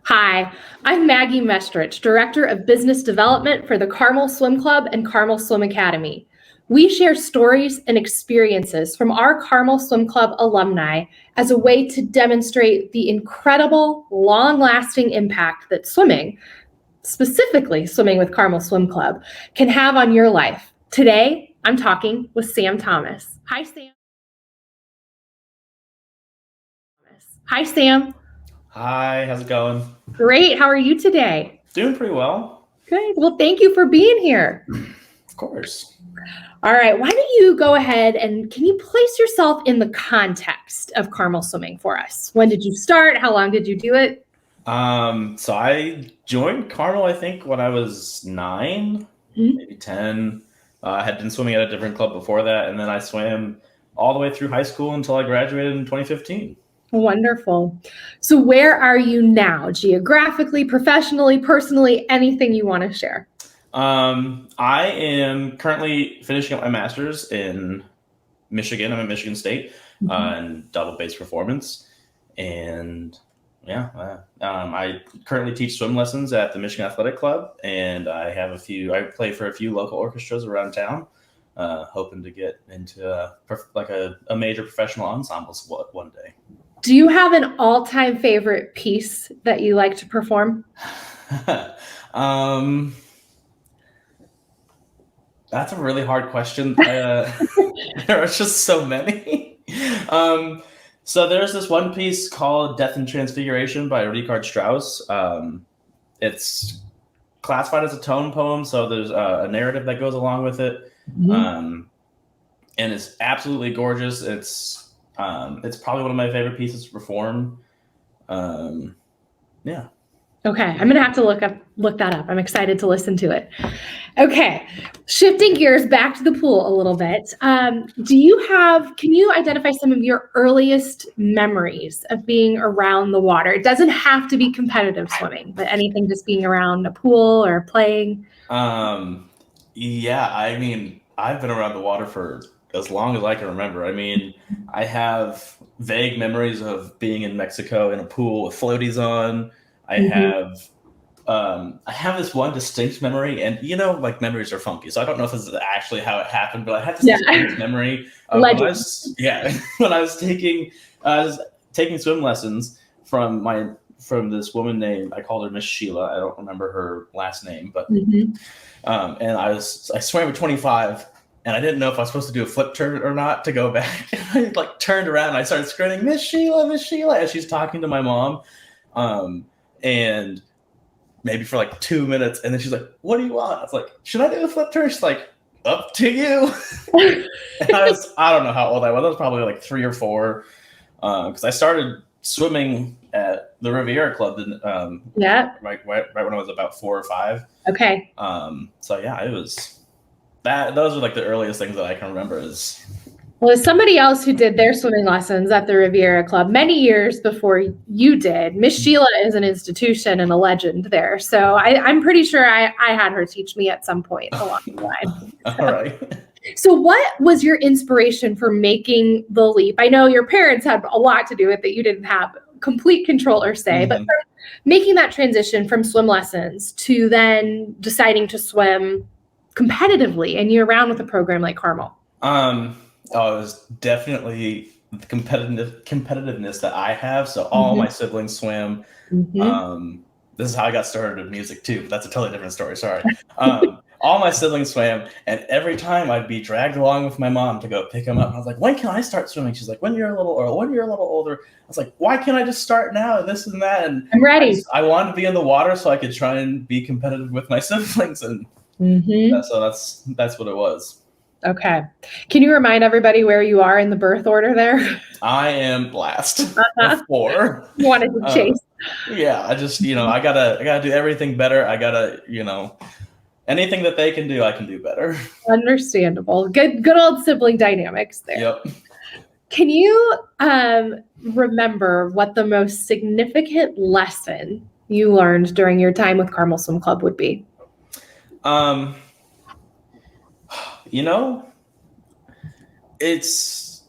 Hi, I'm Maggie Mestrich, Director of Business Development for the Carmel Swim Club and Carmel Swim Academy. We share stories and experiences from our Carmel Swim Club alumni as a way to demonstrate the incredible, long-lasting impact that swimming, specifically swimming with Carmel Swim Club, can have on your life. Today, I'm talking with Sam Thomas. Hi, Sam. Hi, Sam. Hi, how's it going? Great. How are you today? Doing pretty well. Good. Well, thank you for being here. Of course. All right, why don't you go ahead and can you place yourself in the context of Carmel swimming for us? When did you start? How long did you do it? So I joined Carmel, I think, when I was 9, Mhm. maybe 10. I had been swimming at a different club before that, and then I swam all the way through high school until I graduated in 2015. Wonderful. So where are you now? Geographically, professionally, personally, anything you want to share? I am currently finishing up my master's in Michigan. I'm at Michigan State in double-based performance. And yeah, I currently teach swim lessons at the Michigan Athletic Club, and I play for a few local orchestras around town, hoping to get into a major professional ensembles one day. Do you have an all-time favorite piece that you like to perform? That's a really hard question. There are just so many. So there's this one piece called Death and Transfiguration by Richard Strauss. It's classified as a tone poem, so there's a narrative that goes along with it. And it's absolutely gorgeous. It's probably one of my favorite pieces to perform. Yeah. Okay, I'm gonna have to look that up. I'm excited to listen to it. Okay, shifting gears back to the pool a little bit. Can you identify some of your earliest memories of being around the water? It doesn't have to be competitive swimming, but anything just being around a pool or playing. Yeah, I mean, I've been around the water for as long as I can remember. I mean, I have vague memories of being in Mexico in a pool with floaties on. I Mhm. have I have this one distinct memory, and like memories are funky, so I don't know if this is actually how it happened, but I have this Yeah, distinct memory of when legend. when I was taking swim lessons from this woman named, I called her Miss Sheila. I don't remember her last name, but Mhm. and I swam at 25, and I didn't know if I was supposed to do a flip turn or not to go back. And I turned around and I started screaming, Miss Sheila, as she's talking to my mom. And maybe for like 2 minutes, and then she's like, "What do you want?" I was like, "Should I do the flip turn?" She's like, "Up to you." And I don't know how old I was. I was probably like 3 or 4, because I started swimming at the Riviera Club Yeah. right when I was about 4 or 5. Okay. So yeah, it was that. Those are like the earliest things that I can remember. Is Well, as somebody else who did their swimming lessons at the Riviera Club many years before you did, Miss Sheila is an institution and a legend there. So I'm pretty sure I had her teach me at some point along the line. all right. So, what was your inspiration for making the leap? I know your parents had a lot to do with it. You didn't have complete control or say, but Mhm. making that transition from swim lessons to then deciding to swim competitively and year round with a program like Carmel. Um, oh, it was definitely the competitiveness that I have. So all Mhm. my siblings swim. Mhm. Um, this is how I got started in music too. But that's a totally different story. Sorry. All my siblings swam, and every time I'd be dragged along with my mom to go pick them up. And I was like, "When can I start swimming?" She's like, when you're a little older." I was like, "Why can't I just start now?" This and that, and I'm ready. I wanted to be in the water so I could try and be competitive with my siblings, and Mhm. that's what it was. Okay. Can you remind everybody where you are in the birth order there? I am blast Uh-huh. of 4. Wanted to Uh, chase. yeah, I gotta do everything better. I gotta, anything that they can do, I can do better. Understandable. Good old sibling dynamics there. Yep. Can you remember what the most significant lesson you learned during your time with Carmel Swim Club would be? Um, you know, it's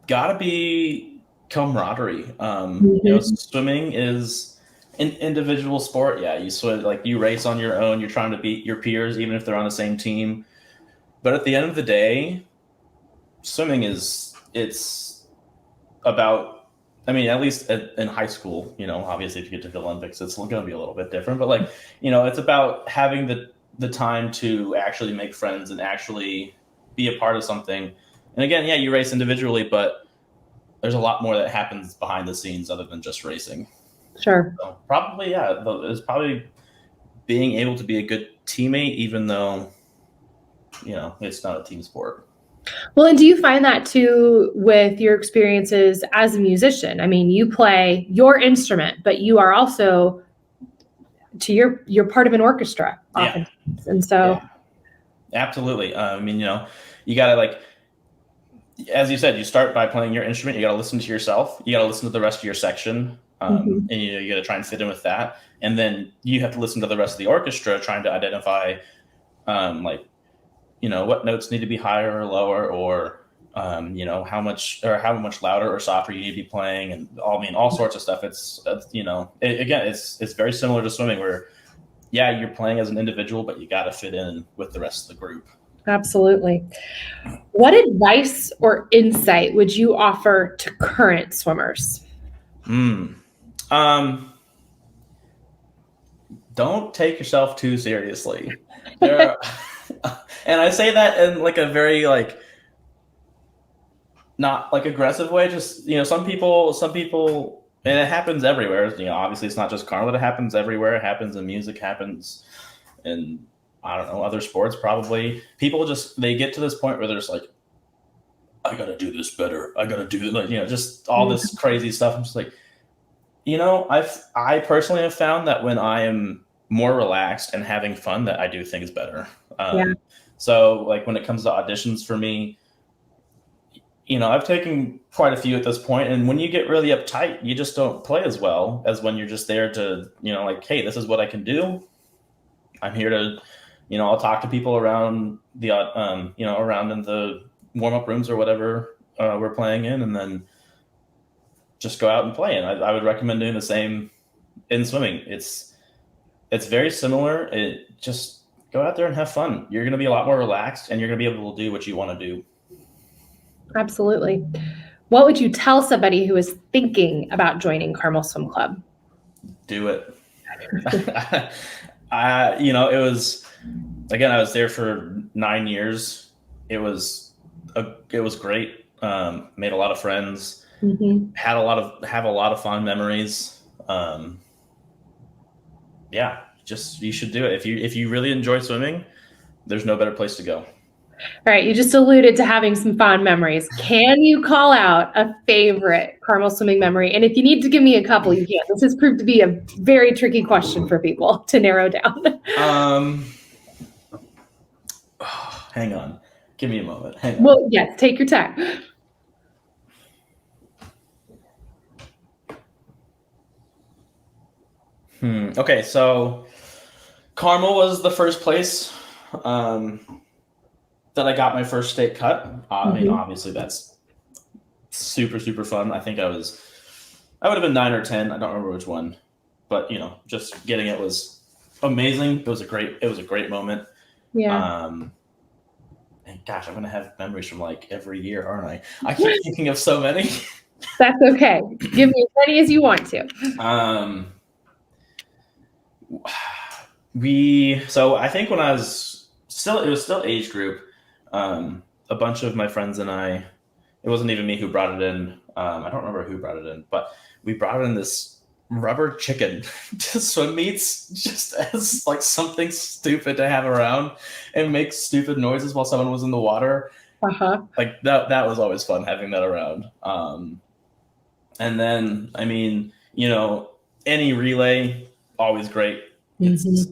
gotta be camaraderie. Mhm. Swimming is individual sport, yeah, you sort of like you race on your own. You're trying to beat your peers, even if they're on the same team. But at the end of the day, swimming it's about. I mean, at least in high school, obviously, if you get to the Olympics, it's going to be a little bit different. But like, it's about having the time to actually make friends and actually be a part of something. And again, yeah, you race individually, but there's a lot more that happens behind the scenes other than just racing. Sure. So probably, yeah, it's probably being able to be a good teammate, even though, it's not a team sport. Well, and do you find that too with your experiences as a musician? I mean, you play your instrument, but you are also you're part of an orchestra often. Yeah. And so Absolutely. I mean, you gotta like, as you said, you start by playing your instrument. You gotta listen to yourself. You gotta listen to the rest of your section, and you gotta try and fit in with that. And then you have to listen to the rest of the orchestra, trying to identify, what notes need to be higher or lower, or how much louder or softer you need to be playing, and all sorts of stuff. It's very similar to swimming, where you're playing as an individual, but you got to fit in with the rest of the group. Absolutely. What advice or insight would you offer to current swimmers? Don't take yourself too seriously. And I say that in like a very not like aggressive way. Just some people, and it happens everywhere. Obviously it's not just Carmel. It happens everywhere. It happens in music. Happens in I don't know, other sports probably. People they get to this point where they're just like, I gotta do this better. I gotta do just all this crazy stuff. I'm just like, I personally have found that when I am more relaxed and having fun, that I do things better. So like when it comes to auditions for me, I've taken quite a few at this point, and when you get really uptight, you just don't play as well as when you're just there to, hey, this is what I can do. I'm here to, I'll talk to people around the, around in the warm-up rooms or whatever we're playing in, and then just go out and play. And I would recommend doing the same in swimming. It's very similar. It just go out there and have fun. You're going to be a lot more relaxed, and you're going to be able to do what you want to do. Absolutely. What would you tell somebody who is thinking about joining Carmel Swim Club? Do it. It was, again, I was there for 9 years. It was great. Made a lot of friends. Have a lot of fond memories. You should do it. If you really enjoy swimming, there's no better place to go. All right, you just alluded to having some fond memories. Can you call out a favorite Carmel swimming memory? And if you need to give me a couple, you can. This has proved to be a very tricky question for people to narrow down. Hang on. Give me a moment. Well, yes, take your time. Okay, so Carmel was the first place that I got my first state cut. I mean, obviously that's super, super fun. I think I would have been 9 or 10. I don't remember which one, but just getting it was amazing. It was a great moment. Yeah. And gosh, I'm going to have memories from like every year, aren't I? I keep thinking of so many. That's okay. Give me as many as you want to. So I think when I was it was still age group. A bunch of my friends and I, it wasn't even me who brought it in. I don't remember who brought it in, but we brought in this rubber chicken to swim meets just as like something stupid to have around and make stupid noises while someone was in the water. Like that was always fun having that around. And then, I mean, any relay, always great. It's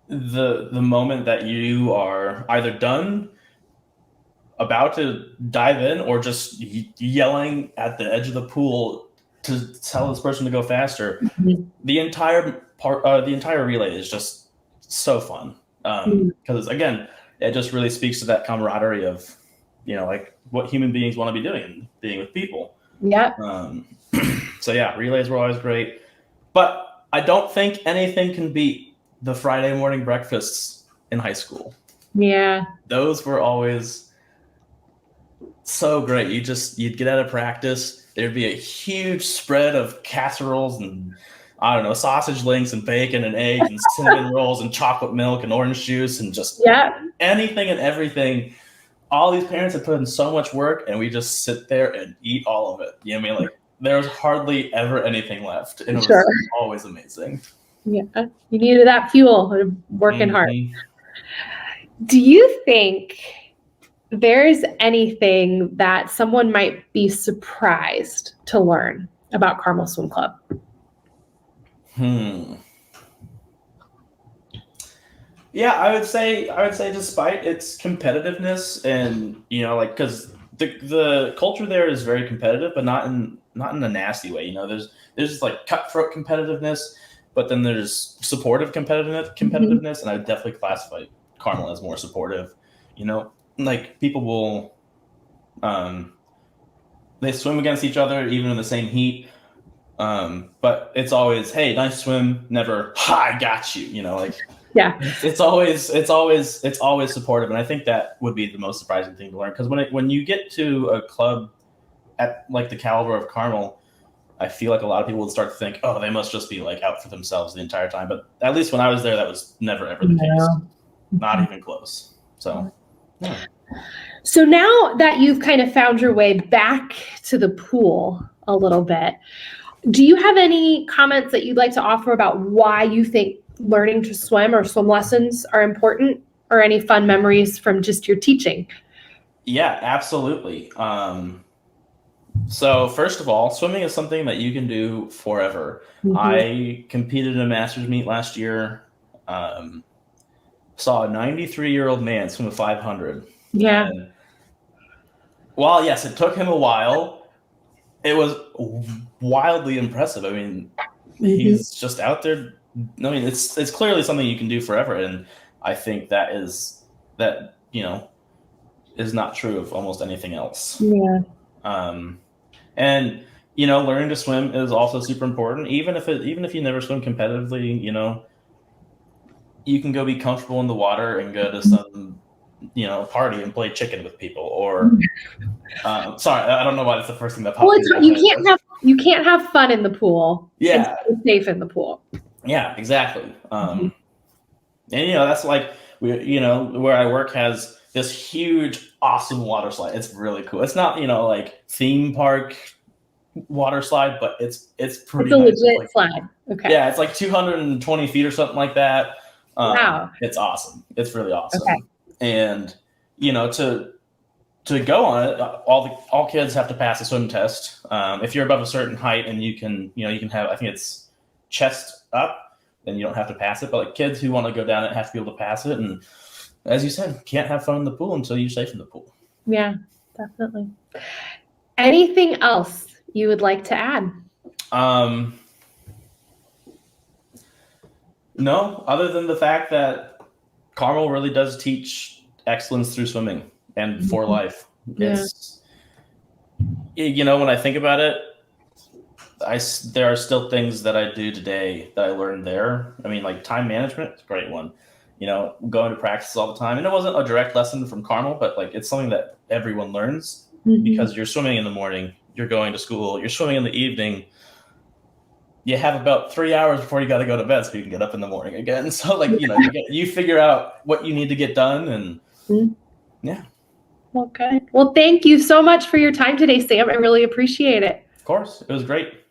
the moment that you are either done, about to dive in, or just yelling at the edge of the pool to tell this person to go faster. The entire relay is just so fun. Because again, it just really speaks to that camaraderie of, like what human beings want to be doing and being with people. Yeah. So yeah, relays were always great. But I don't think anything can beat the Friday morning breakfasts in high school. Yeah. Those were always so great. You'd get out of practice. There'd be a huge spread of casseroles and I don't know, sausage links and bacon and eggs and cinnamon rolls and chocolate milk and orange juice and just anything and everything. All these parents had put in so much work, and we just sit there and eat all of it. You know what I mean? Like there was hardly ever anything left, and it was always amazing. Yeah, you needed that fuel, working hard. Do you think there's anything that someone might be surprised to learn about Carmel Swim Club? Yeah, I would say despite its competitiveness and like because the culture there is very competitive, but not in a nasty way. There's just like cutthroat competitiveness, but then there's supportive competitiveness, and I would definitely classify Carmel as more supportive. Like people will they swim against each other even in the same heat. But it's always, hey, nice swim, never, ha, I got you. Yeah, it's always supportive, and I think that would be the most surprising thing to learn, because when you get to a club at like the caliber of Carmel, I feel like a lot of people would start to think, oh, they must just be like out for themselves the entire time. But at least when I was there, that was never ever the case, not even close. So, yeah. So now that you've kind of found your way back to the pool a little bit, do you have any comments that you'd like to offer about why you think learning to swim or swim lessons are important, or any fun memories from just your teaching? Yeah, absolutely. So first of all, swimming is something that you can do forever. I competed in a Masters meet last year. Saw a 93-year-old man swim a 500. Yeah. And while yes, it took him a while, it was wildly impressive. I mean, he's just out there. I mean, it's clearly something you can do forever, and I think that is not true of almost anything else. Yeah. And learning to swim is also super important. Even if you never swim competitively, you can go be comfortable in the water and go to some party and play chicken with people, or sorry, I don't know why that's the first thing that popped into my head. You can't have fun in the pool. Yeah, and stay safe in the pool. Yeah, exactly. And that's like where I work has this huge, awesome water slide. It's really cool. It's not like theme park water slide, but it's pretty. It's a legit slide. Okay. Yeah, it's like 220 feet or something like that. Wow. It's awesome. It's really awesome. Okay. And to go on it, all kids have to pass a swim test. If you're above a certain height and you can have, I think it's chest up, then you don't have to pass it. But like kids who want to go down it have to be able to pass it. And as you said, can't have fun in the pool until you're safe in the pool. Yeah, definitely. Anything else you would like to add? No, other than the fact that Carmel really does teach excellence through swimming and for life. It's, when I think about it, there are still things that I do today that I learned there. I mean, like time management is a great one. Going to practice all the time. And it wasn't a direct lesson from Carmel, but like it's something that everyone learns because you're swimming in the morning, you're going to school, you're swimming in the evening. You have about 3 hours before you got to go to bed so you can get up in the morning again. So like, you figure out what you need to get done, and yeah. Okay. Well, thank you so much for your time today, Sam. I really appreciate it. Of course. It was great.